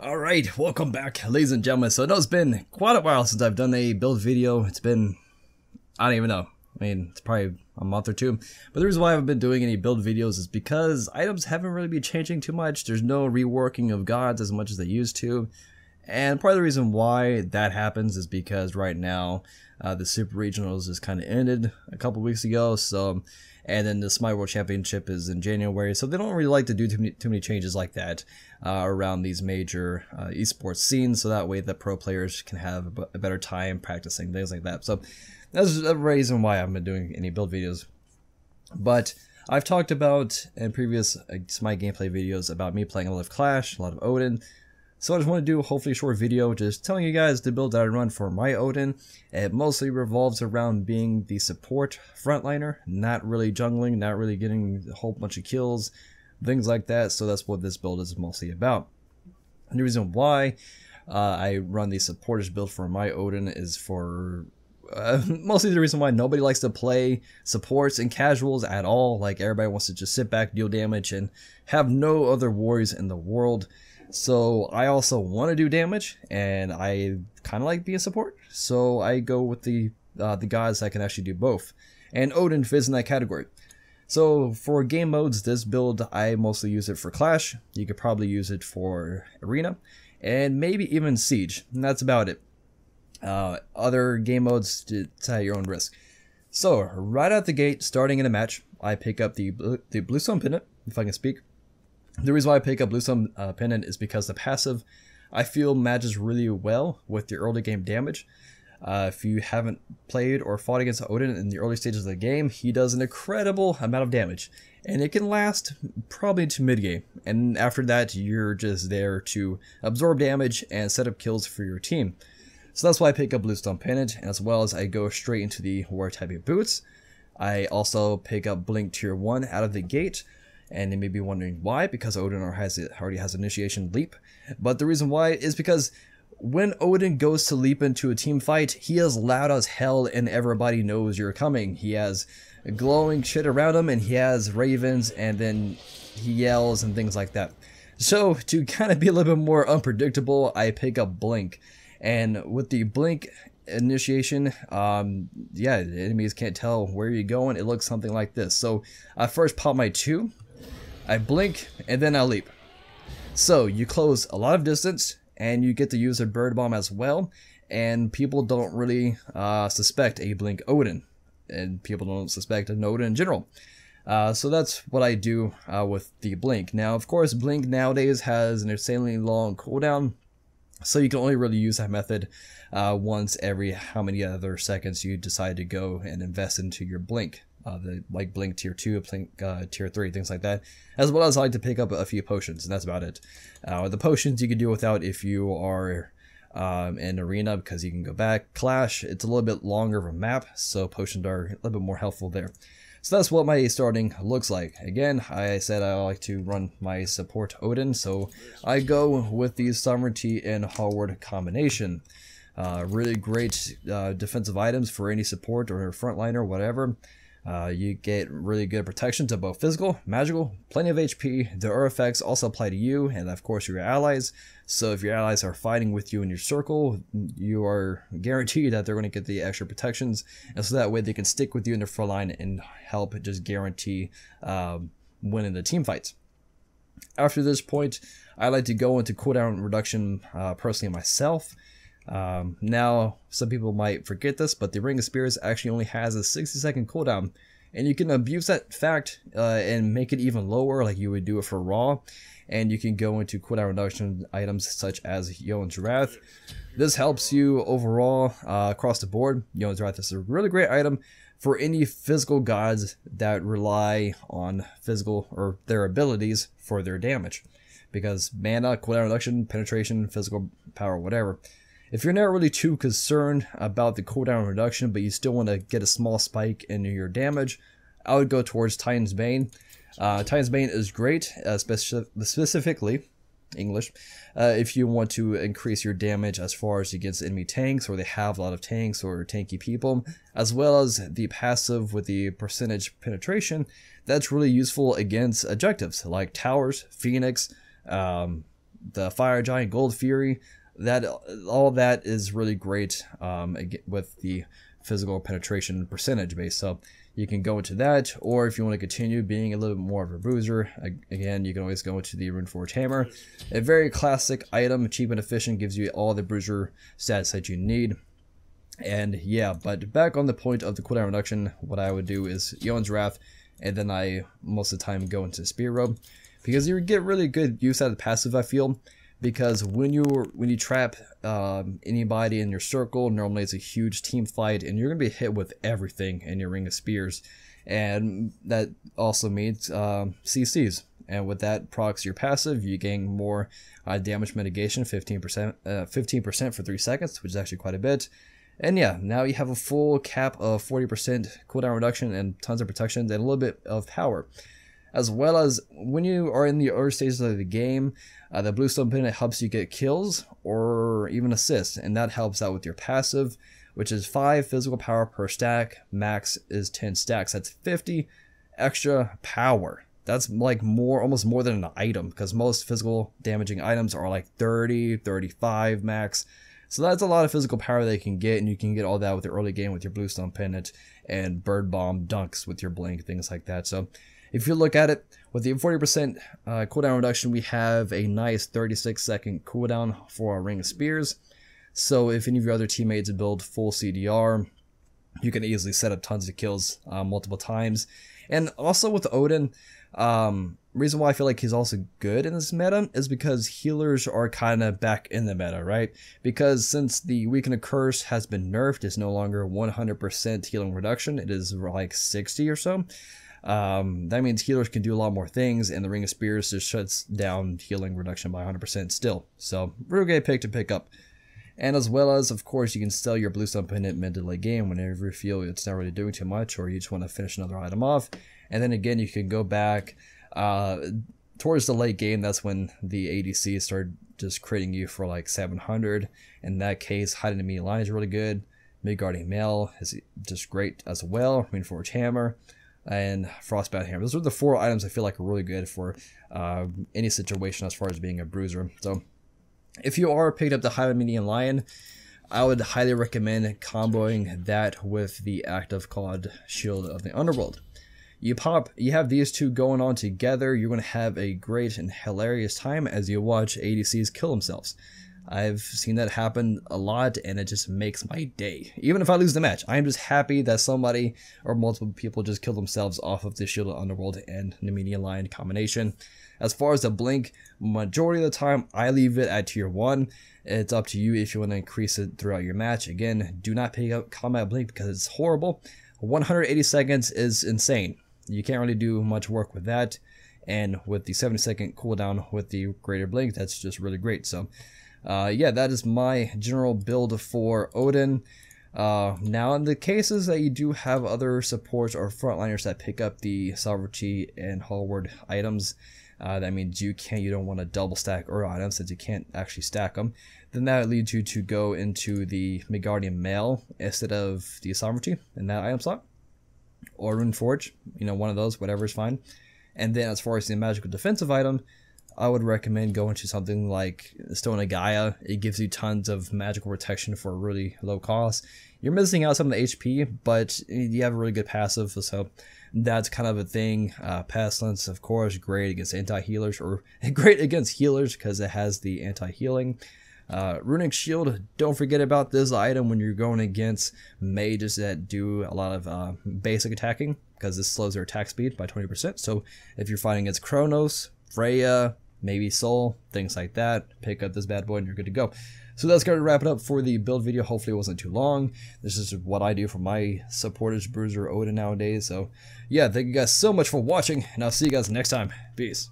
Alright, welcome back, ladies and gentlemen. So I know it's been quite a while since I've done a build video. It's been, I don't even know. I mean, it's probably a month or two. But the reason why I haven't been doing any build videos is because items haven't really been changing too much. There's no reworking of gods as much as they used to. And part of the reason why that happens is because right now, the Super Regionals just kind of ended a couple weeks ago. And then the Smite World Championship is in January, so they don't really like to do too many changes like that around these major esports scenes, so that way the pro players can have a better time practicing, things like that. So that's the reason why I haven't been doing any build videos. But I've talked about in previous Smite gameplay videos about me playing a lot of Clash, a lot of Odin. So I just want to do hopefully a short video just telling you guys the build that I run for my Odin. It mostly revolves around being the support frontliner, not really jungling, not really getting a whole bunch of kills, things like that. So that's what this build is mostly about. And the reason why I run the supporters build for my Odin is for mostly the reason why nobody likes to play supports and casuals at all. Like everybody wants to just sit back, deal damage, and have no other warriors in the world. So I also want to do damage, and I kind of like being support, so I go with the guys that can actually do both, and Odin fits in that category. So for game modes, this build I mostly use it for Clash. You could probably use it for Arena, and maybe even Siege, and that's about it. Other game modes, it's at your own risk. So right out the gate, starting in a match, I pick up the Bluestone Pendant, if I can speak. The reason why I pick up Bluestone Pendant is because the passive, I feel, matches really well with the early game damage. If you haven't played or fought against Odin in the early stages of the game, he does an incredible amount of damage. And it can last probably to mid-game. And after that, you're just there to absorb damage and set up kills for your team. So that's why I pick up Bluestone Pendant, as well as I go straight into the War Typing Boots. I also pick up Blink Tier 1 out of the gate. And you may be wondering why, because Odin already has Initiation Leap. But the reason why is because when Odin goes to leap into a team fight, he is loud as hell and everybody knows you're coming. He has glowing shit around him, and he has ravens, and then he yells and things like that. So to kind of be a little bit more unpredictable, I pick up Blink. And with the Blink initiation, yeah, enemies can't tell where you're going. It looks something like this. So I first pop my 2. I blink, and then I leap. So you close a lot of distance, and you get to use a bird bomb as well, and people don't really suspect a blink Odin, and people don't suspect an Odin in general. So that's what I do with the blink. Now, of course, blink nowadays has an insanely long cooldown, so you can only really use that method once every how many other seconds you decide to go and invest into your blink. Like Blink Tier 2, Blink Tier 3, things like that. As well as I like to pick up a few potions, and that's about it. The potions you can do without if you are in Arena, because you can go back. Clash, it's a little bit longer of a map, so potions are a little bit more helpful there. So that's what my starting looks like. Again, I said I like to run my support Odin, so I go with the Sovereignty and Hallward combination. Really great defensive items for any support or frontliner, whatever. You get really good protection to both physical, magical, plenty of HP. The effects also apply to you and of course your allies. So if your allies are fighting with you in your circle, you are guaranteed that they're going to get the extra protections, and so that way they can stick with you in the front line and help just guarantee winning the team fights. After this point, I like to go into cooldown reduction personally myself. Now, some people might forget this, but the Ring of Spears actually only has a 60-second cooldown, and you can abuse that fact and make it even lower, like you would do it for Raw, and you can go into cooldown reduction items such as Yoan's Wrath. This helps you overall across the board. Yoan's Wrath is a really great item for any physical gods that rely on physical or their abilities for their damage, because mana, cooldown reduction, penetration, physical power, whatever. If you're not really too concerned about the cooldown reduction, but you still want to get a small spike in your damage, I would go towards Titan's Bane. Titan's Bane is great, specifically English, if you want to increase your damage as far as against enemy tanks, or they have a lot of tanks or tanky people, as well as the passive with the percentage penetration. That's really useful against objectives like towers, Phoenix, the Fire Giant, Gold Fury, that all that is really great with the physical penetration percentage base. So you can go into that, or if you want to continue being a little bit more of a bruiser, again, you can always go into the Runeforge Hammer. A very classic item, cheap and efficient, gives you all the bruiser stats that you need. And yeah, but back on the point of the cooldown reduction, what I would do is Eon's Wrath, and then I most of the time go into Spear Robe, because you get really good use out of the passive, I feel. Because when you trap anybody in your circle, normally it's a huge team fight, and you're gonna be hit with everything in your ring of spears, and that also means CCs. And with that procs your passive, you gain more damage mitigation, 15% for 3 seconds, which is actually quite a bit. And yeah, now you have a full cap of 40% cooldown reduction and tons of protection and a little bit of power. As well as when you are in the early stages of the game, the Bluestone Pendant helps you get kills or even assists, and that helps out with your passive, which is 5 physical power per stack. Max is 10 stacks. That's 50 extra power. That's like almost more than an item, because most physical damaging items are like 30, 35 max. So that's a lot of physical power they can get, and you can get all that with the early game with your Bluestone Pendant and Bird Bomb dunks with your blink, things like that. So if you look at it, with the 40% cooldown reduction, we have a nice 36-second cooldown for our Ring of Spears. So if any of your other teammates build full CDR, you can easily set up tons of kills multiple times. And also with Odin, reason why I feel like he's also good in this meta is because healers are kind of back in the meta, right? Because since the Weaken a Curse has been nerfed, it's no longer 100% healing reduction. It is like 60 or so. That means healers can do a lot more things, and the Ring of Spears just shuts down healing reduction by 100% still. So, real great pick to pick up. And as well as, of course, you can sell your Bluestone Pendant mid to late game whenever you feel it's not really doing too much, or you just want to finish another item off. And then again, you can go back towards the late game. That's when the ADC start just critting you for like 700. In that case, Hiding Enemy Line is really good. Midgardian Mail is just great as well. Runeforge Hammer and Frostbound Hammer. Those are the 4 items I feel like are really good for any situation as far as being a bruiser. So if you are picked up the High Medium Lion, I would highly recommend comboing that with the active called Shield of the Underworld. You have these two going on together, you're going to have a great and hilarious time as you watch ADCs kill themselves. I've seen that happen a lot, and it just makes my day. Even if I lose the match, I am just happy that somebody or multiple people just kill themselves off of the Shield of the Underworld and Nemedian Lion combination. As far as the blink, majority of the time I leave it at tier 1. It's up to you if you want to increase it throughout your match. Again, do not pick up combat blink because it's horrible. 180 seconds is insane. You can't really do much work with that, and with the 70-second cooldown with the greater blink, that's just really great. So yeah, that is my general build for Odin. Now in the cases that you do have other supports or frontliners that pick up the Sovereignty and Hallward items, that means you don't want to double stack Ur items since you can't actually stack them, then that leads you to go into the Midgardian Mail instead of the Sovereignty in that item slot, or Runeforge, one of those, whatever is fine. And then as far as the magical defensive item, I would recommend going to something like Stone of Gaia. It gives you tons of magical protection for a really low cost. You're missing out some of the HP, but you have a really good passive, so that's kind of a thing. Pestilence, of course, great against anti-healers, or great against healers because it has the anti-healing. Runic Shield, don't forget about this item when you're going against mages that do a lot of basic attacking, because this slows their attack speed by 20%. So if you're fighting against Kronos, Freya, maybe Soul, things like that, pick up this bad boy and you're good to go. So that's going to wrap it up for the build video. Hopefully it wasn't too long. This is what I do for my supporters bruiser Odin nowadays. So yeah, thank you guys so much for watching, and I'll see you guys next time. Peace.